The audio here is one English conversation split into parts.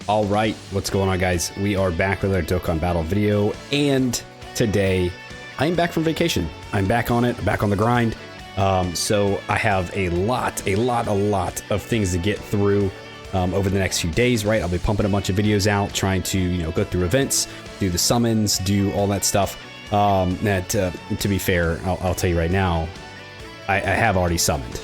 All right, what's going on, guys? We are back with our Dokkan battle video, and today I'm back from vacation. I'm back on it, back on the grind. So I have a lot of things to get through over the next few days, right? I'll be pumping a bunch of videos out, trying to, go through events, do the summons, do all that stuff. To be fair, I'll tell you right now, I have already summoned.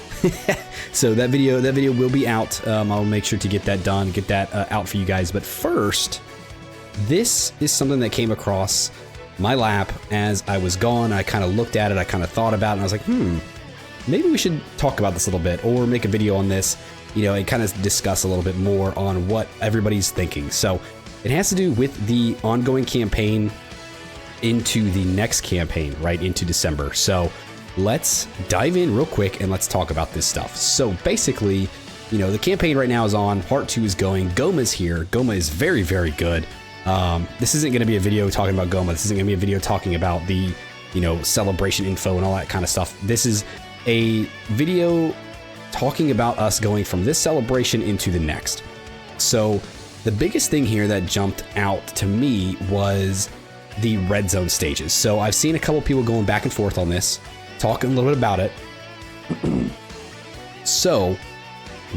So that video will be out. I'll make sure to get that done, get that out for you guys. But first, this is something that came across my lap as I was gone. I kind of looked at it, I kind of thought about it, and I was like, maybe we should talk about this a little bit, or make a video on this, and kind of discuss a little bit more on what everybody's thinking. So it has to do with the ongoing campaign into the next campaign, right into December. So let's dive in real quick and let's talk about this stuff. So basically, the campaign right now is on, part 2 is going, Goma's here. Goma is very, very good. This isn't going to be a video talking about Goma. This isn't going to be a video talking about the, celebration info and all that kind of stuff. This is a video talking about us going from this celebration into the next. So the biggest thing here that jumped out to me was the red zone stages. So I've seen a couple people going back and forth on this, talking a little bit about it. So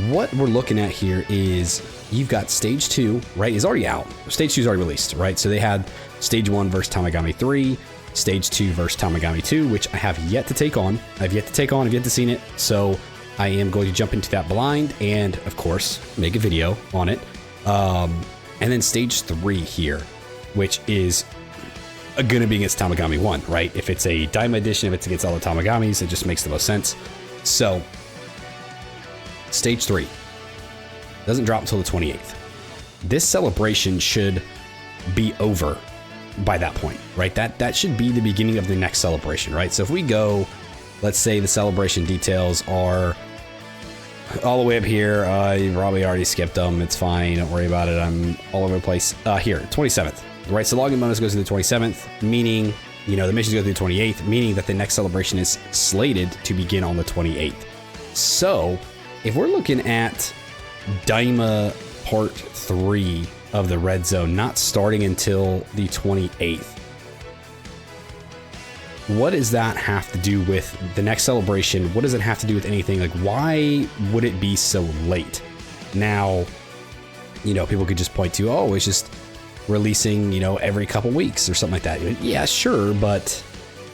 what we're looking at here is you've got stage 2, right? Is already out. Stage 2 is already released, right? So they had stage 1 versus Tamagami 3, stage 2 versus Tamagami 2, which I have yet to take on. I've yet to seen it. So I am going to jump into that blind and, of course, make a video on it. And then stage 3 here, which is going to be against Tamagami 1, right? If it's a Daima edition, if it's against all the Tamagamis, it just makes the most sense. So, stage 3 doesn't drop until the 28th. This celebration should be over by that point, right? That should be the beginning of the next celebration, right? So if we go, let's say the celebration details are all the way up here. You probably already skipped them. It's fine. Don't worry about it. I'm all over the place. Here, 27th. Right, so login bonus goes to the 27th, meaning, the missions go to the 28th, meaning that the next celebration is slated to begin on the 28th. So, if we're looking at Daima Part 3 of the Red Zone not starting until the 28th, what does that have to do with the next celebration? What does it have to do with anything? Like, why would it be so late? Now, people could just point to, oh, it's just releasing, every couple weeks or something like that. Yeah, sure, but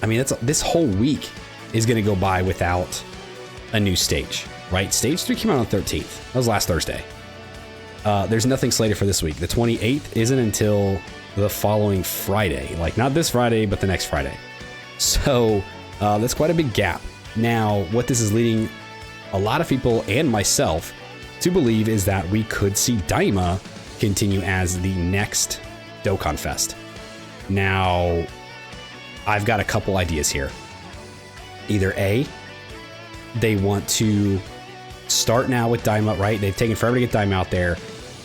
I mean, this whole week is going to go by without a new stage, right? Stage 3 came out on the 13th. That was last Thursday. There's nothing slated for this week. The 28th isn't until the following Friday, like not this Friday, but the next Friday. So that's quite a big gap. Now, what this is leading a lot of people and myself to believe is that we could see Daima continue as the next Dokkanfest. Now, I've got a couple ideas here. Either A, they want to start now with Daima, right? They've taken forever to get Daima out there.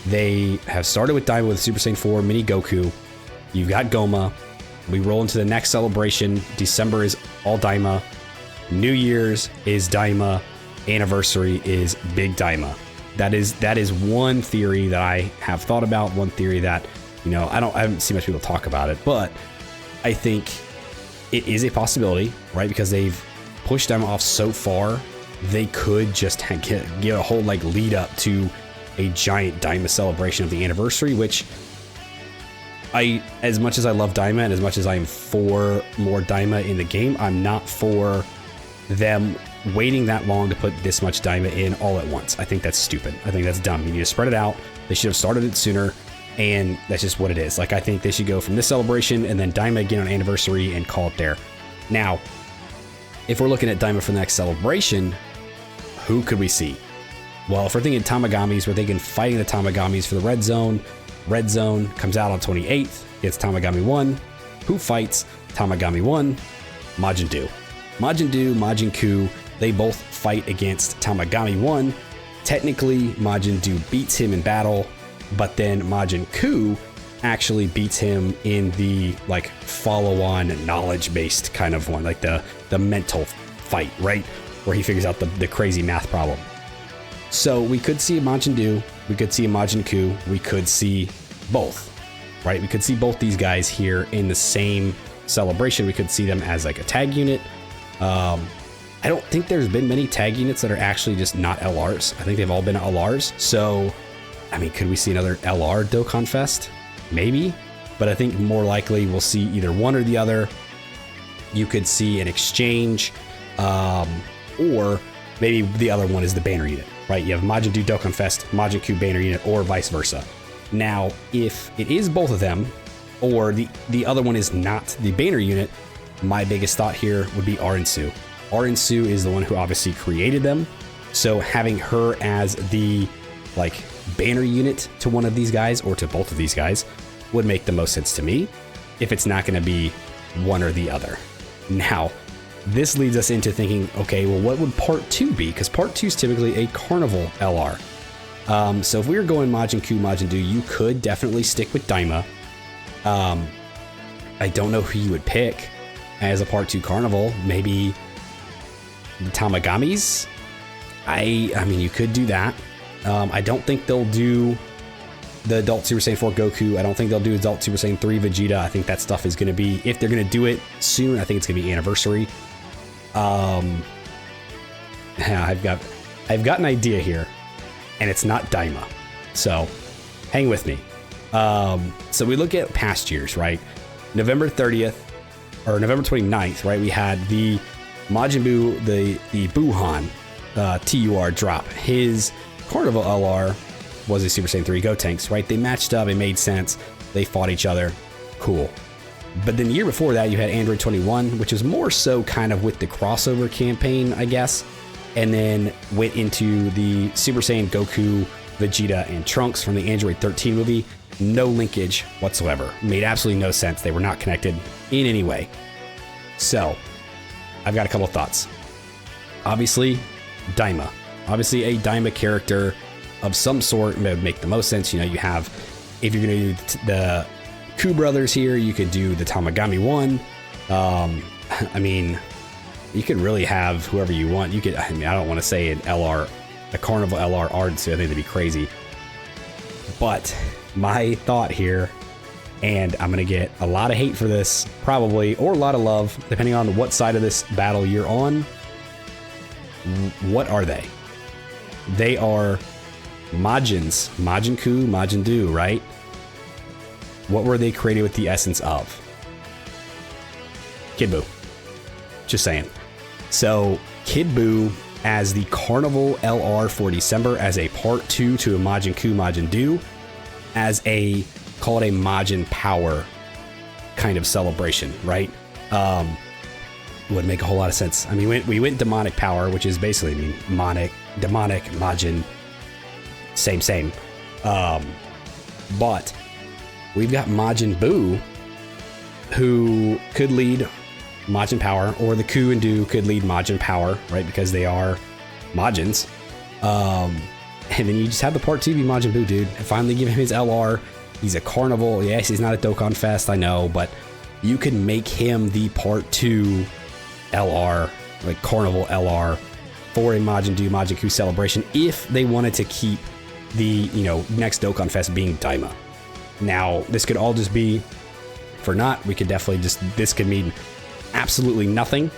They have started with Daima with Super Saiyan 4 Mini Goku. You've got Goma. We roll into the next celebration. December is all Daima. New Year's is Daima. Anniversary is Big Daima. That is one theory that I have thought about, one theory that, I haven't seen much people talk about it, but I think it is a possibility, right? Because they've pushed them off so far, they could just get a whole lead up to a giant Daima celebration of the anniversary, which as much as I love Daima and as much as I am for more Daima in the game, I'm not for them waiting that long to put this much Daima in all at once. I think that's stupid. I think that's dumb. You need to spread it out. They should have started it sooner, and that's just what it is. I think they should go from this celebration and then Daima again on anniversary and call it there. Now, if we're looking at Daima for the next celebration, who could we see? Well, if we're thinking Tamagamis, we're thinking fighting the Tamagamis for the Red Zone. Red Zone comes out on 28th. It's Tamagami 1. Who fights Tamagami 1? Majin Doo. Majin Ku, they both fight against Tamagami 1. Technically, Majin Doo beats him in battle, but then Majin Ku actually beats him in the follow-on knowledge-based kind of one, like the mental fight, right? Where he figures out the crazy math problem. So we could see a Majin Buu, we could see a Majin Ku, we could see both, right? We could see both these guys here in the same celebration. We could see them as like a tag unit. I don't think there's been many tag units that are actually just not LRs. I think they've all been LRs. So, I mean, could we see another LR Dokkanfest? Maybe, but I think more likely we'll see either one or the other. You could see an exchange, or maybe the other one is the banner unit, right? You have Majin Buu Dokkanfest, Majin Ku banner unit, or vice versa. Now, if it is both of them, or the other one is not the banner unit, my biggest thought here would be Arinsu. Arinsu is the one who obviously created them, so having her as the like banner unit to one of these guys or to both of these guys would make the most sense to me if it's not going to be one or the other. Now, this leads us into thinking, okay, well, what would part 2 be? Because part 2 is typically a carnival LR. So if we were going Majin Ku, Majin Buu, you could definitely stick with Daima. I don't know who you would pick as a part 2 carnival. Maybe the Tamagamis? I mean, you could do that. I don't think they'll do the Adult Super Saiyan 4 Goku. I don't think they'll do Adult Super Saiyan 3 Vegeta. I think that stuff is going to be, if they're going to do it soon, I think it's going to be Anniversary. Yeah, I've got an idea here, and it's not Daima. So hang with me. So we look at past years, right? November 30th or November 29th, right? We had the Majin Buu, the Buuhan TUR drop. His Carnival LR was a Super Saiyan 3 Gotenks, right? They matched up, it made sense. They fought each other. Cool. But then the year before that, you had Android 21, which was more so kind of with the crossover campaign, I guess. And then went into the Super Saiyan Goku, Vegeta, and Trunks from the Android 13 movie. No linkage whatsoever. Made absolutely no sense. They were not connected in any way. So, I've got a couple thoughts. Obviously, Daima. Obviously, a Daima character of some sort would make the most sense. You know, you have, if you're going to do the Ku brothers here, you could do the Tamagami one. I mean, you could really have whoever you want. You could, I mean, I don't want to say an LR, a Carnival LR Arinsu. I think that'd be crazy. But my thought here, and I'm going to get a lot of hate for this, probably, or a lot of love, depending on what side of this battle you're on. What are they? They are Majins, Majin Ku, Majin Buu, right? What were they created with the essence of? Kid Buu. Just saying. So, Kid Buu as the Carnival LR for December as a part 2 to a Majin Ku, Majin Buu, as a, call it a Majin Power kind of celebration, right? Would make a whole lot of sense. I mean, we went demonic power, which is basically, I mean, demonic, Majin, same. But we've got Majin Buu, who could lead Majin Power, or the Ku and Buu could lead Majin Power, right? Because they are Majins. And then you just have the part 2 be Majin Buu, dude. And finally give him his LR. He's a carnival. Yes, he's not a Dokkanfest, I know, but you can make him the part 2 LR, like Carnival LR, for a Majin Buu, Majin Ku celebration, if they wanted to keep the, you know, next Dokkanfest being Daima. Now, this could all just be, for not, we could definitely just, this could mean absolutely nothing,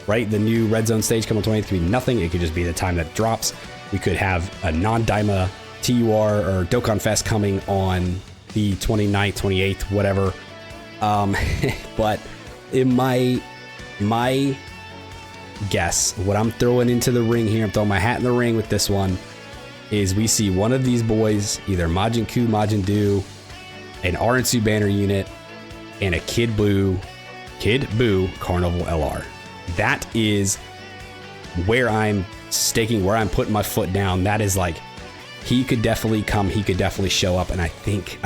right? The new Red Zone stage coming 20th could be nothing. It could just be the time that it drops. We could have a non-Daima TUR or Dokkanfest coming on the 29th, 28th, whatever. But in my guess, what I'm throwing into the ring here, I'm throwing my hat in the ring with this one, is we see one of these boys, either Majin Ku, Majin Buu, an Arinsu banner unit, and a Kid Buu Carnival LR. That is where I'm staking, where I'm putting my foot down. That is like, he could definitely come, he could definitely show up, and I think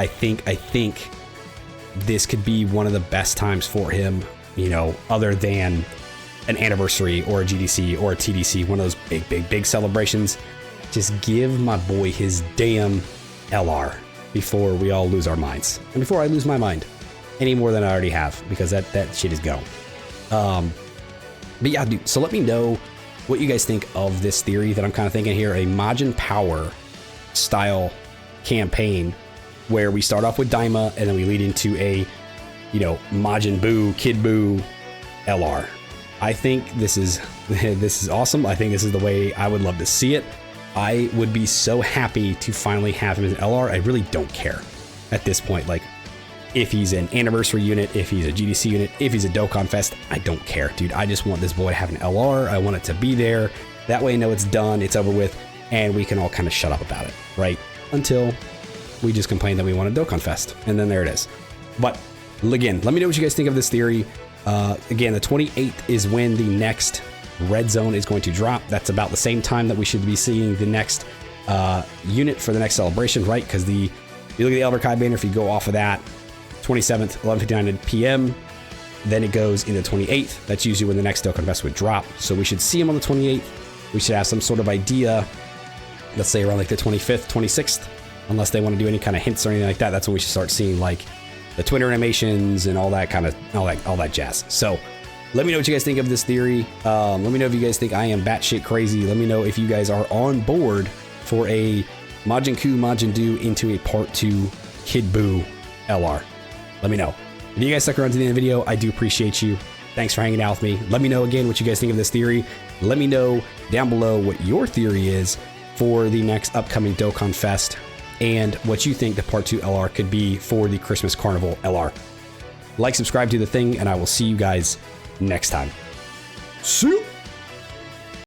this could be one of the best times for him, you know, other than an anniversary or a GDC or a TDC, one of those big celebrations. Just give my boy his damn LR before we all lose our minds, and before I lose my mind any more than I already have, because that shit is gone. But yeah, dude, so let me know what you guys think of this theory that I'm kind of thinking here, a Majin Power style campaign where we start off with Daima and then we lead into a, you know, Majin Buu, Kid Buu, LR. I think this is awesome. I think this is the way I would love to see it. I would be so happy to finally have him as an LR. I really don't care at this point. Like, if he's an anniversary unit, if he's a GDC unit, if he's a Dokkanfest, I don't care, dude. I just want this boy to have an LR. I want it to be there. That way I know it's done, it's over with, and we can all kind of shut up about it, right? Until we just complain that we want a Dokkanfest, and then there it is. But again, let me know what you guys think of this theory. Again, the 28th is when the next red zone is going to drop. That's about the same time that we should be seeing the next unit for the next celebration, right? Because you look at the Elder Kai banner, if you go off of that, 27th, 11:59 p.m., then it goes into 28th. That's usually when the next Dokkanfest would drop. So we should see him on the 28th. We should have some sort of idea, let's say around like the 25th, 26th, unless they want to do any kind of hints or anything like that. That's when we should start seeing like the Twitter animations and all that kind of, all that jazz. So let me know what you guys think of this theory. Let me know if you guys think I am batshit crazy. Let me know if you guys are on board for a Majin Ku, Majin Do into a Part 2 Kid Buu LR. Let me know. If you guys stuck around to the end of the video, I do appreciate you. Thanks for hanging out with me. Let me know again what you guys think of this theory. Let me know down below what your theory is for the next upcoming Dokkanfest and what you think the Part 2 LR could be for the Christmas Carnival LR. Like, subscribe to the thing, and I will see you guys next time. See you.